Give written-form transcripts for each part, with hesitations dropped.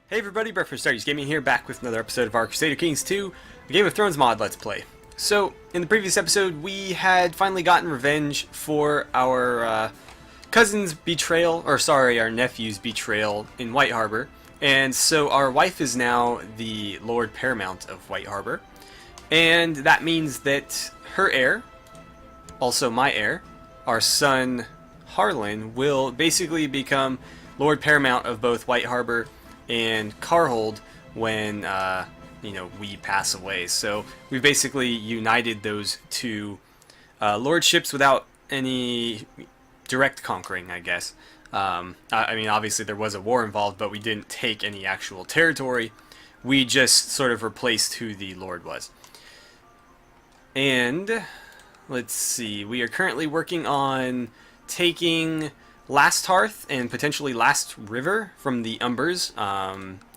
Hey everybody, Brett from AstartesGaming here, back with another episode of our Crusader Kings 2, the Game of Thrones mod Let's Play. So, in the previous episode, we had finally gotten revenge for our cousin's betrayal, or sorry, our nephew's betrayal in White Harbor. And so our wife is now the Lord Paramount of White Harbor. And that means that her heir, also my heir, our son Harlan, will basically become Lord Paramount of both White Harbor and Carhold when we pass away. So we've basically united those two lordships without any direct conquering, I guess. I mean, obviously there was a war involved, but we didn't take any actual territory. We just sort of replaced who the lord was. And let's see, we are currently working on taking Last Hearth and potentially Last River from the Umbers,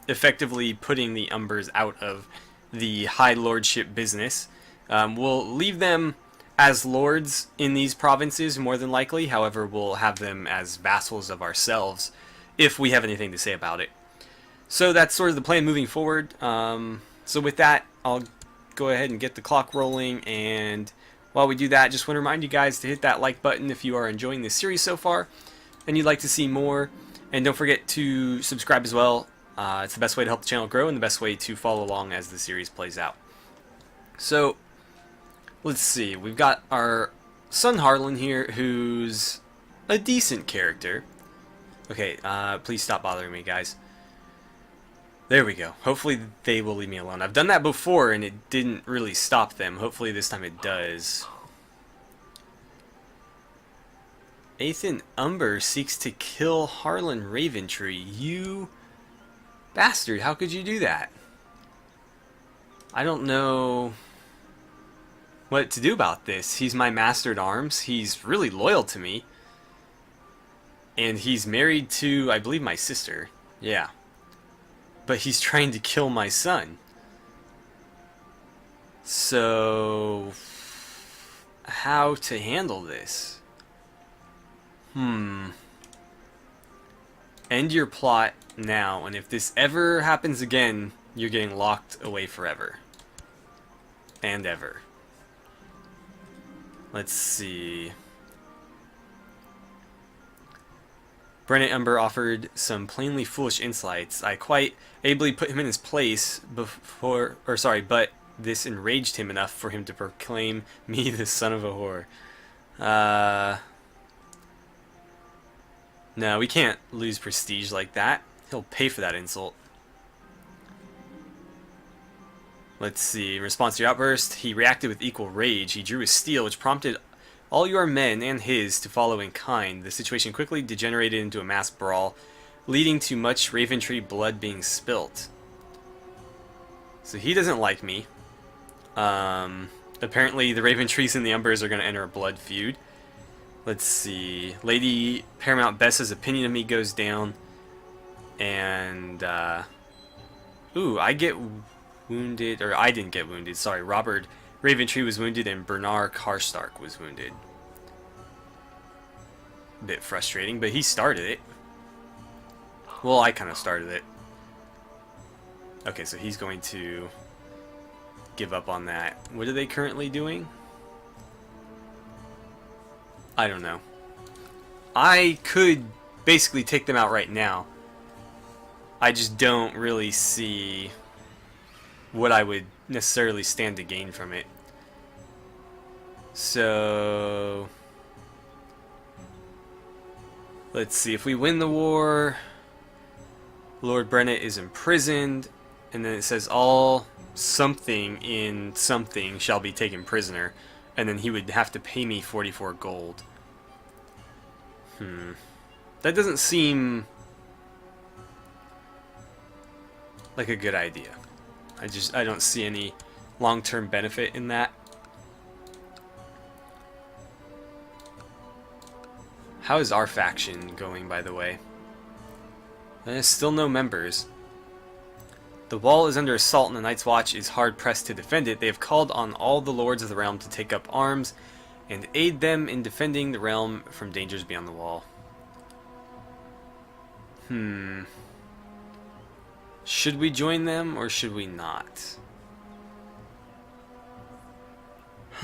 effectively putting the Umbers out of the High Lordship business. We'll leave them as lords in these provinces, more than likely. However, we'll have them as vassals of ourselves if we have anything to say about it. So that's sort of the plan moving forward. So with that, I'll go ahead and get the clock rolling, and while we do that, just want to remind you guys to hit that like button if you are enjoying this series so far and you'd like to see more, and don't forget to subscribe as well. It's the best way to help the channel grow and the best way to follow along as the series plays out. So let's see, we've got our son Harlan here, who's a decent character. Okay, please stop bothering me, guys. There we go. Hopefully they will leave me alone. I've done that before and it didn't really stop them. Hopefully this time it does. Ethan Umber seeks to kill Harlan Raventree. You bastard, how could you do that? I don't know what to do about this. He's my master at arms. He's really loyal to me. And he's married to, I believe, my sister. Yeah. But he's trying to kill my son. So, how to handle this? End your plot now, and if this ever happens again, you're getting locked away forever. And ever. Let's see. Brennan Umber offered some plainly foolish insights. I quite ably put him in his place before, but this enraged him enough for him to proclaim me the son of a whore. No, we can't lose prestige like that. He'll pay for that insult. Let's see. In response to your outburst, he reacted with equal rage. He drew his steel, which prompted all your men and his to follow in kind. The situation quickly degenerated into a mass brawl, leading to much Raventree blood being spilt. So he doesn't like me. Apparently the Raventrees and the Umbers are going to enter a blood feud. Let's see. Lady Paramount Bessa's opinion of me goes down. And, ooh, I get wounded, or I didn't get wounded, sorry. Roberd Raventree was wounded and Bernard Karstark was wounded. A bit frustrating, but he started it. Well, I kind of started it. Okay, so he's going to give up on that. What are they currently doing? I don't know. I could basically take them out right now. I just don't really see what I would necessarily stand to gain from it. So let's see. If we win the war, Lord Brennan is imprisoned, and then it says all something in something shall be taken prisoner. And then he would have to pay me 44 gold. That doesn't seem like a good idea. I don't see any long-term benefit in that. How is our faction going, by the way? There's still no members. The wall is under assault and the Night's Watch is hard-pressed to defend it. They have called on all the lords of the realm to take up arms and aid them in defending the realm from dangers beyond the wall. Should we join them or should we not?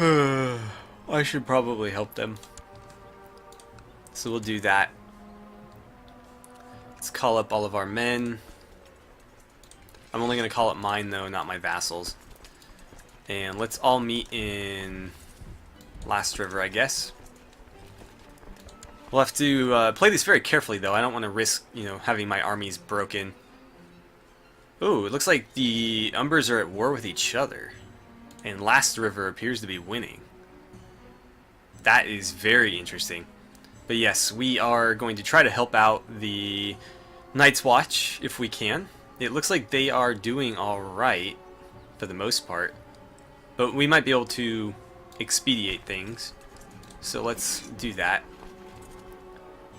I should probably help them. So we'll do that. Let's call up all of our men. I'm only going to call up mine though, not my vassals. And let's all meet in Last River, I guess. We'll have to play this very carefully though. I don't want to risk, having my armies broken. Ooh, it looks like the Umbers are at war with each other. And Last River appears to be winning. That is very interesting. But yes, we are going to try to help out the Night's Watch if we can. It looks like they are doing alright for the most part. But we might be able to expedite things. So let's do that.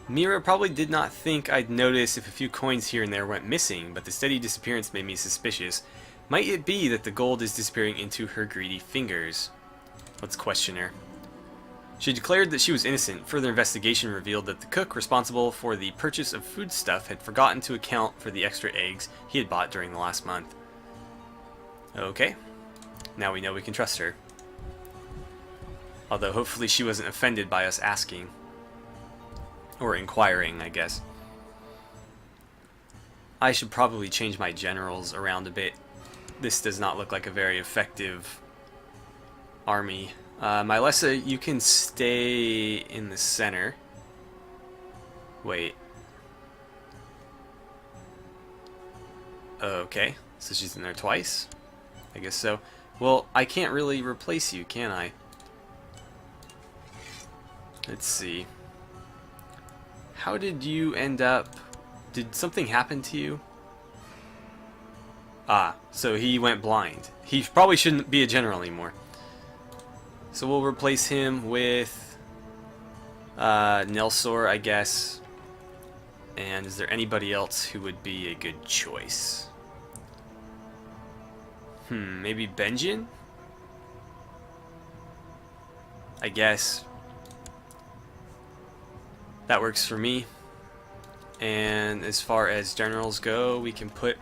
Mira probably did not think I'd notice if a few coins here and there went missing, but the steady disappearance made me suspicious. Might it be that the gold is disappearing into her greedy fingers? Let's question her. She declared that she was innocent. Further investigation revealed that the cook responsible for the purchase of foodstuff had forgotten to account for the extra eggs he had bought during the last month. Okay, now we know we can trust her. Although hopefully she wasn't offended by us asking. Or inquiring, I guess. I should probably change my generals around a bit. This does not look like a very effective army. Mylesa, you can stay in the center. Wait. Okay, so she's in there twice? I guess so. Well, I can't really replace you, can I? Let's see. How did you end up... Did something happen to you? Ah, so he went blind. He probably shouldn't be a general anymore. So we'll replace him with Nelsor, I guess. And is there anybody else who would be a good choice? Maybe Benjen? I guess. That works for me. And as far as generals go, we can put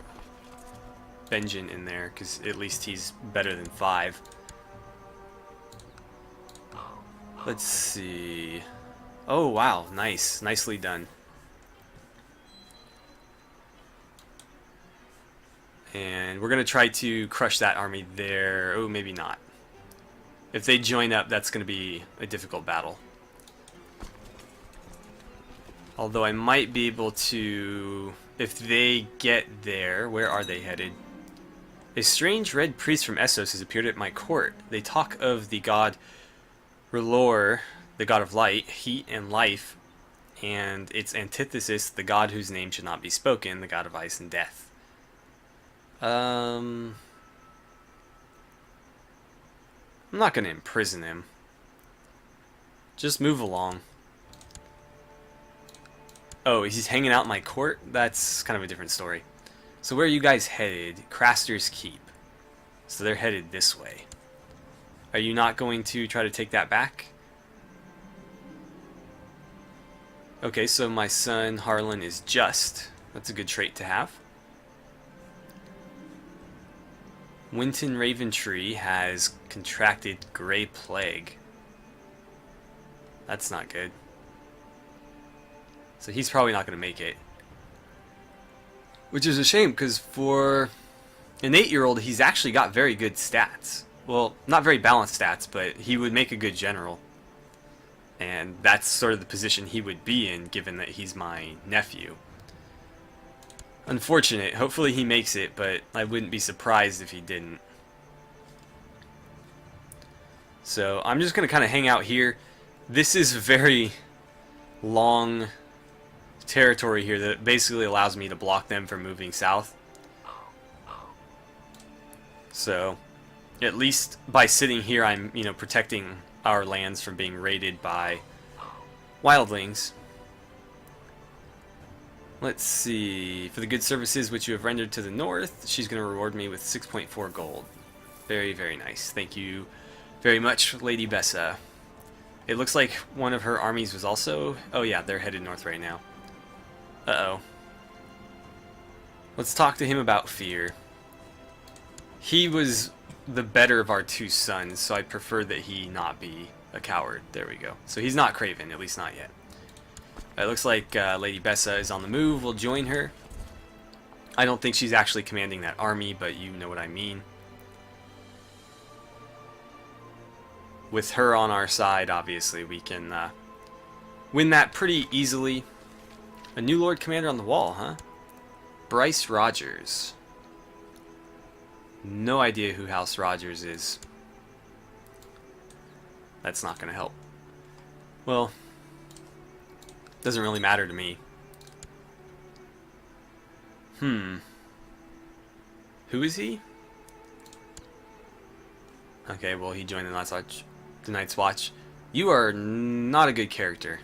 Benjen in there, because at least he's better than 5. Let's see. Oh, wow. Nice. Nicely done. And we're going to try to crush that army there. Oh, maybe not. If they join up, that's going to be a difficult battle. Although I might be able to... If they get there... Where are they headed? A strange red priest from Essos has appeared at my court. They talk of the god R'hllor, the god of light, heat, and life, and its antithesis, the god whose name should not be spoken, the god of ice and death. I'm not going to imprison him. Just move along. Oh, he's hanging out in my court? That's kind of a different story. So where are you guys headed? Craster's Keep. So they're headed this way. Are you not going to try to take that back? Okay, so my son Harlan is just. That's a good trait to have. Nelsor Raventree has contracted Grey Plague. That's not good. So he's probably not going to make it. Which is a shame, because for an 8-year-old, he's actually got very good stats. Well, not very balanced stats, but he would make a good general. And that's sort of the position he would be in, given that he's my nephew. Unfortunate. Hopefully he makes it, but I wouldn't be surprised if he didn't. So I'm just going to kind of hang out here. This is very long territory here that basically allows me to block them from moving south. So at least by sitting here, I'm, protecting our lands from being raided by wildlings. Let's see. For the good services which you have rendered to the north, she's going to reward me with 6.4 gold. Very, very nice. Thank you very much, Lady Bessa. It looks like one of her armies was also... Oh yeah, they're headed north right now. Uh-oh. Let's talk to him about fear. He was the better of our two sons, so I prefer that he not be a coward. There we go. So he's not craven, at least not yet. It looks like Lady Bessa is on the move. We'll join her. I don't think she's actually commanding that army, but you know what I mean. With her on our side, obviously, we can win that pretty easily. A new Lord Commander on the wall, huh? Bryce Rogers. No idea who House Rogers is. That's not going to help. Well, doesn't really matter to me. Who is he? Okay, well, he joined the Night's Watch. You are not a good character.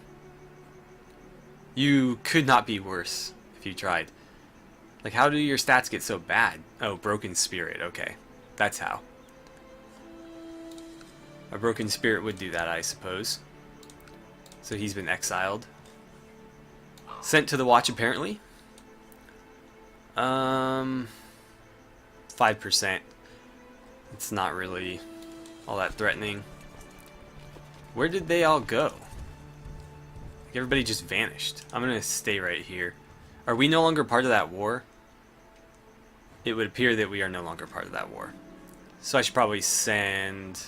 You could not be worse if you tried. Like, how do your stats get so bad? Oh, Broken Spirit. Okay, that's how. A Broken Spirit would do that, I suppose. So he's been exiled. Sent to the Watch, apparently. 5%. It's not really all that threatening. Where did they all go? Like, everybody just vanished. I'm gonna stay right here. Are we no longer part of that war? It would appear that we are no longer part of that war. So I should probably send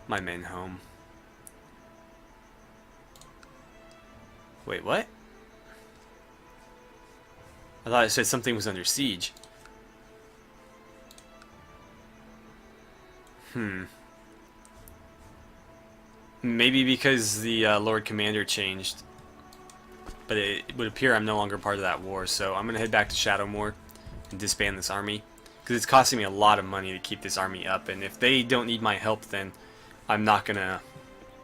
my men home. Wait, what? I thought it said something was under siege. Maybe because the Lord Commander changed. But it would appear I'm no longer part of that war, so I'm going to head back to Shadowmoor and disband this army. Because it's costing me a lot of money to keep this army up, and if they don't need my help, then I'm not going to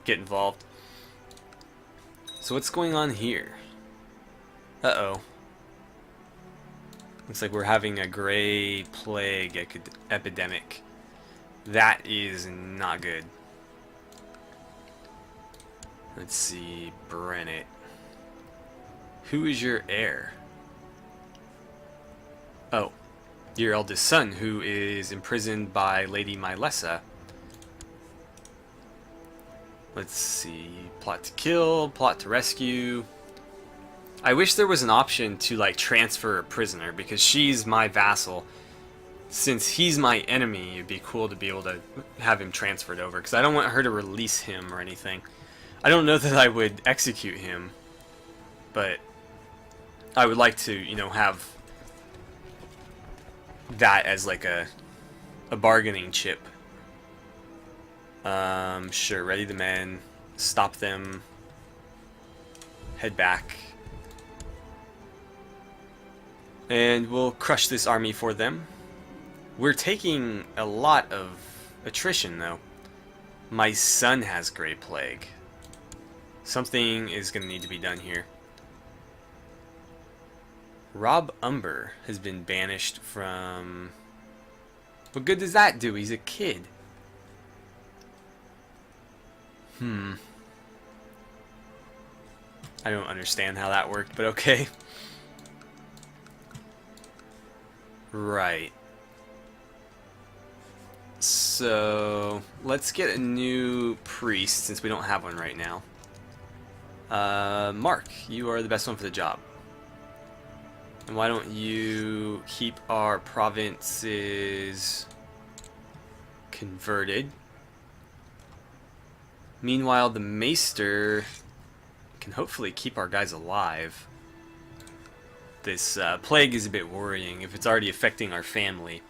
get involved. So what's going on here? Uh-oh. Looks like we're having a gray plague epidemic. That is not good. Let's see, Brennett. Who is your heir? Oh, your eldest son, who is imprisoned by Lady Mylessa. Let's see, plot to kill, plot to rescue. I wish there was an option to like transfer a prisoner, because she's my vassal. Since he's my enemy, it'd be cool to be able to have him transferred over, because I don't want her to release him or anything. I don't know that I would execute him, but I would like to, you know, have that as like a bargaining chip. Sure, ready the men, stop them, head back, and we'll crush this army for them. We're taking a lot of attrition, though. My son has Grey Plague. Something is going to need to be done here. Rob Umber has been banished from... What good does that do? He's a kid. I don't understand how that worked, but okay. Right. So, let's get a new priest, since we don't have one right now. Mark, you are the best one for the job. And why don't you keep our provinces converted? Meanwhile, the Maester can hopefully keep our guys alive. This plague is a bit worrying if it's already affecting our family.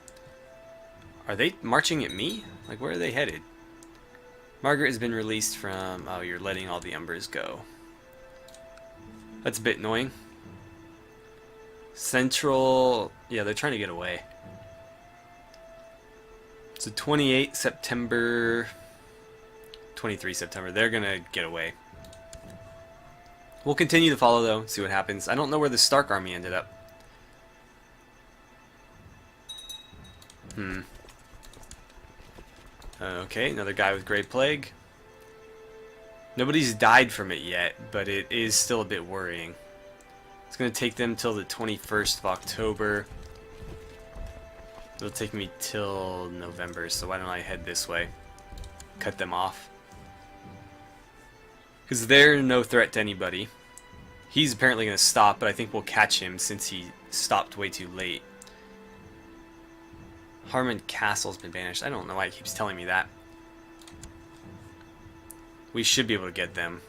Are they marching at me? Like, where are they headed? Margaret has been released from... Oh, you're letting all the Umbers go. That's a bit annoying. Central... Yeah, they're trying to get away. So 28 September... 23 September. They're gonna get away. We'll continue to follow, though, see what happens. I don't know where the Stark army ended up. Okay, another guy with Grey Plague. Nobody's died from it yet, but it is still a bit worrying. It's going to take them till the 21st of October. It'll take me till November, so why don't I head this way? Cut them off. Because they're no threat to anybody. He's apparently going to stop, but I think we'll catch him since he stopped way too late. Harmon Castle's been banished. I don't know why he keeps telling me that. We should be able to get them.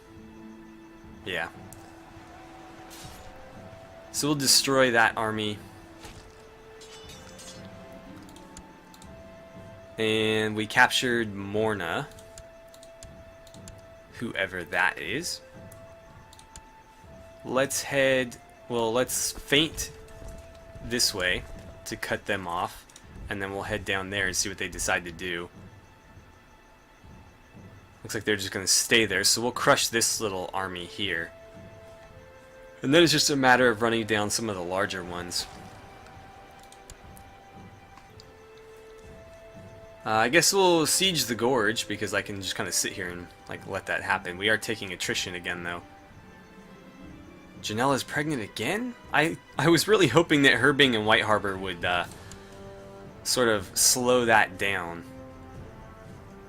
Yeah. So we'll destroy that army. And we captured Morna. Whoever that is. Let's head... Well, let's feint this way to cut them off. And then we'll head down there and see what they decide to do. Looks like they're just going to stay there, so we'll crush this little army here. And then it's just a matter of running down some of the larger ones. I guess we'll siege the gorge, because I can just kind of sit here and like let that happen. We are taking attrition again, though. Janella's pregnant again? I was really hoping that her being in White Harbor would sort of slow that down.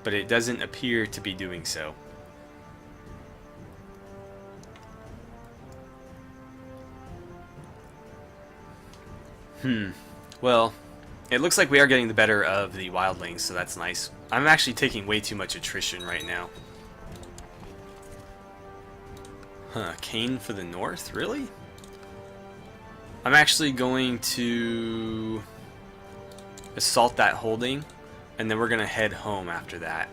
But it doesn't appear to be doing so. Well, it looks like we are getting the better of the wildlings, so that's nice. I'm actually taking way too much attrition right now. Kane for the north? Really? I'm actually going to assault that holding, and then we're going to head home after that.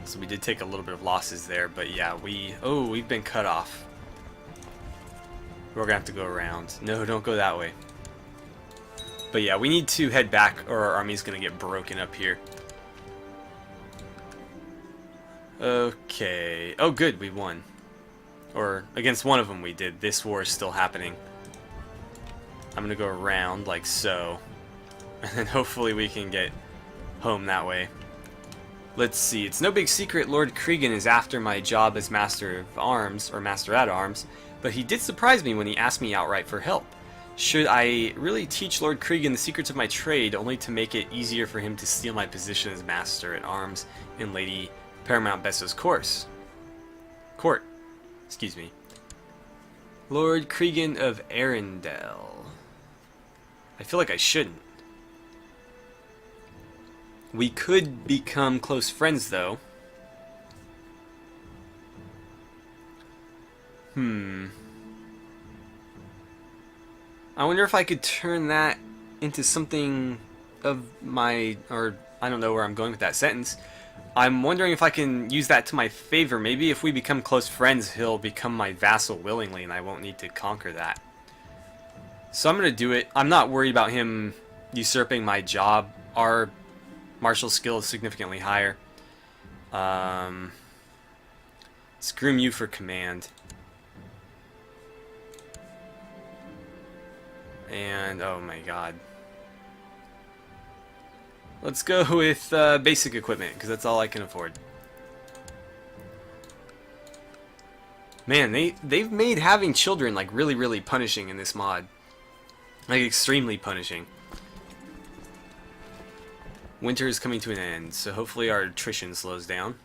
So we did take a little bit of losses there, but yeah, we've been cut off. We're gonna have to go around. No, don't go that way. But yeah, we need to head back or our army's gonna get broken up here. Okay. Oh good, we won. Or against one of them we did. This war is still happening. I'm gonna go around like so. And then hopefully we can get home that way. Let's see. It's no big secret Lord Cregan is after my job as Master of Arms, or Master at Arms, but he did surprise me when he asked me outright for help. Should I really teach Lord Cregan the secrets of my trade only to make it easier for him to steal my position as Master at Arms in Lady Paramount Bessa's court? Excuse me. Lord Cregan of Arendelle. I feel like I shouldn't. We could become close friends, though. I wonder if I could turn that into something of my... or I don't know where I'm going with that sentence. I'm wondering if I can use that to my favor. Maybe if we become close friends, he'll become my vassal willingly, and I won't need to conquer that. So I'm going to do it. I'm not worried about him usurping my job. Our martial skill is significantly higher. Scream you for command. And, oh my god. Let's go with basic equipment, because that's all I can afford. Man, they've made having children like really, really punishing in this mod. Like extremely punishing. Winter is coming to an end, so hopefully our attrition slows down.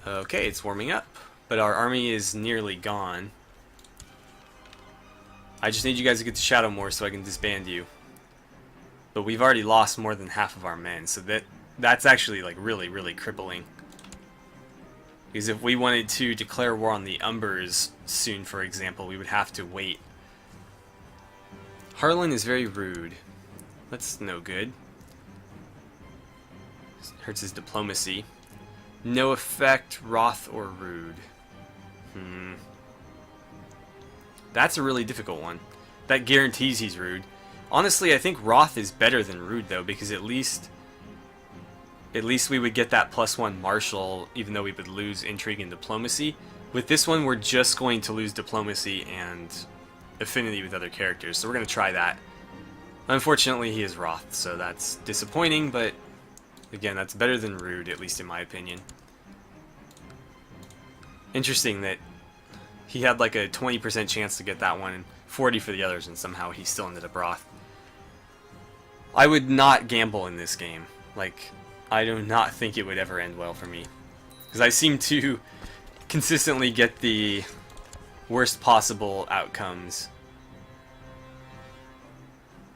Okay, it's warming up, but our army is nearly gone. I just need you guys to get to Shadowmoor so I can disband you. But we've already lost more than half of our men, so that's actually like really, really crippling. Because if we wanted to declare war on the Umbers soon, for example, we would have to wait. Harlan is very rude. That's no good. Hurts his diplomacy. No effect, wroth, or rude. That's a really difficult one. That guarantees he's rude. Honestly, I think wroth is better than rude, though, because at least we would get that +1 martial, even though we would lose intrigue and diplomacy. With this one, we're just going to lose diplomacy and affinity with other characters, so we're going to try that. Unfortunately, he is wroth, so that's disappointing, but again, that's better than rude, at least in my opinion. Interesting that he had like a 20% chance to get that one and 40 for the others, and somehow he still ended up Roth. I would not gamble in this game. Like, I do not think it would ever end well for me. Because I seem to consistently get the worst possible outcomes.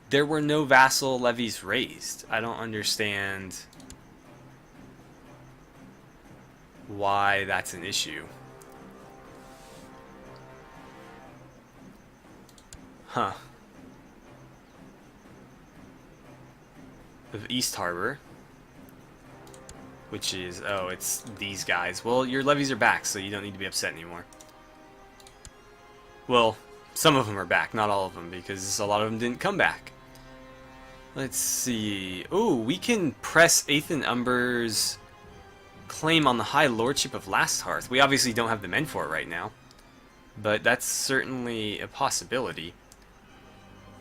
There were no vassal levies raised. I don't understand why that's an issue. Huh. Of East Harbor. Which is, oh, it's these guys. Well, your levies are back, so you don't need to be upset anymore. Well, some of them are back, not all of them, because a lot of them didn't come back. Let's see. Oh, we can press Ethan Umber's claim on the High Lordship of Last Hearth. We obviously don't have the men for it right now, but that's certainly a possibility.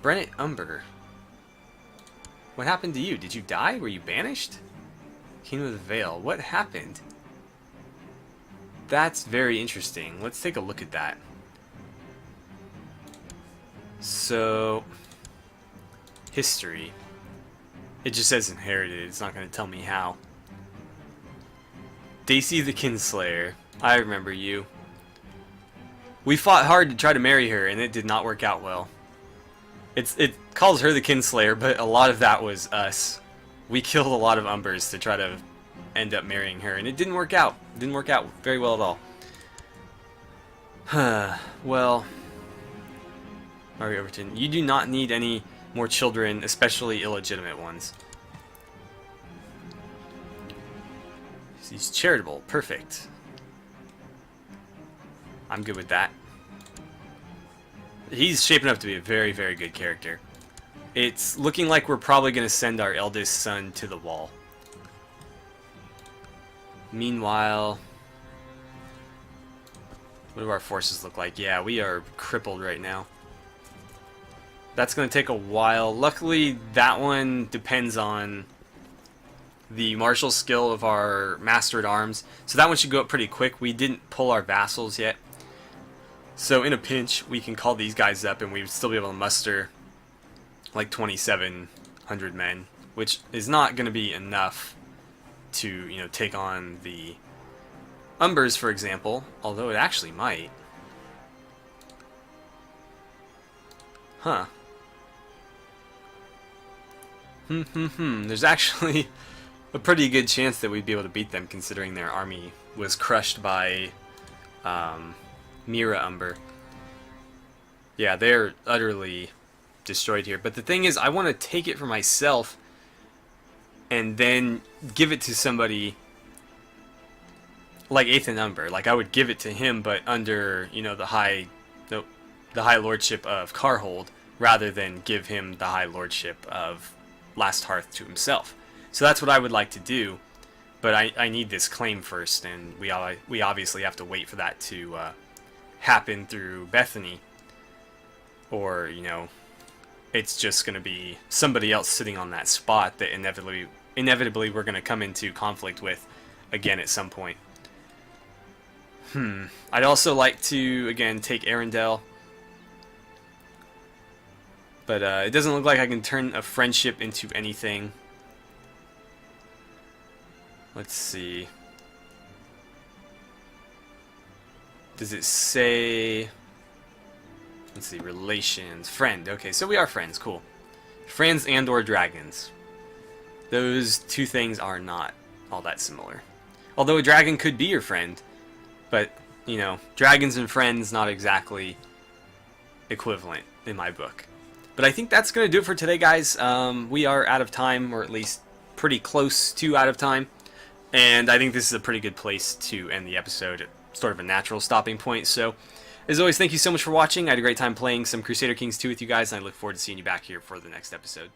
Brennet Umber. What happened to you? Did you die? Were you banished? Kingdom of the Vale. What happened? That's very interesting. Let's take a look at that. So, history. It just says inherited. It's not going to tell me how. Daisy the Kinslayer. I remember you. We fought hard to try to marry her, and it did not work out well. It calls her the Kinslayer, but a lot of that was us. We killed a lot of Umbers to try to end up marrying her, and it didn't work out. It didn't work out very well at all. Well, Mario Overton, you do not need any more children, especially illegitimate ones. He's charitable. Perfect. I'm good with that. He's shaping up to be a very, very good character. It's looking like we're probably going to send our eldest son to the wall. Meanwhile, what do our forces look like? Yeah, we are crippled right now. That's going to take a while. Luckily, that one depends on the martial skill of our Master at Arms. So that one should go up pretty quick. We didn't pull our vassals yet. So in a pinch, we can call these guys up and we would still be able to muster like 2,700 men, which is not going to be enough to, you know, take on the Umbers, for example, although it actually might. Huh. There's actually a pretty good chance that we'd be able to beat them, considering their army was crushed by Mira Umber. Yeah, they're utterly destroyed here. But the thing is, I want to take it for myself and then give it to somebody like Ethan Umber. Like, I would give it to him, but under, you know, the high lordship of Carhold, rather than give him the high lordship of Last Hearth to himself. So that's what I would like to do, but I need this claim first, and we obviously have to wait for that to happen through Bethany, or, you know, it's just going to be somebody else sitting on that spot that inevitably we're going to come into conflict with again at some point. I'd also like to, again, take Arendelle, but it doesn't look like I can turn a friendship into anything. Let's see. Does it say... Let's see, relations. Friend. Okay, so we are friends. Cool. Friends and or dragons. Those two things are not all that similar. Although a dragon could be your friend, but, you know, dragons and friends not exactly equivalent in my book. But I think that's going to do it for today, guys. We are out of time, or at least pretty close to out of time. And I think this is a pretty good place to end the episode at sort of a natural stopping point. So, as always, thank you so much for watching. I had a great time playing some Crusader Kings 2 with you guys, and I look forward to seeing you back here for the next episode.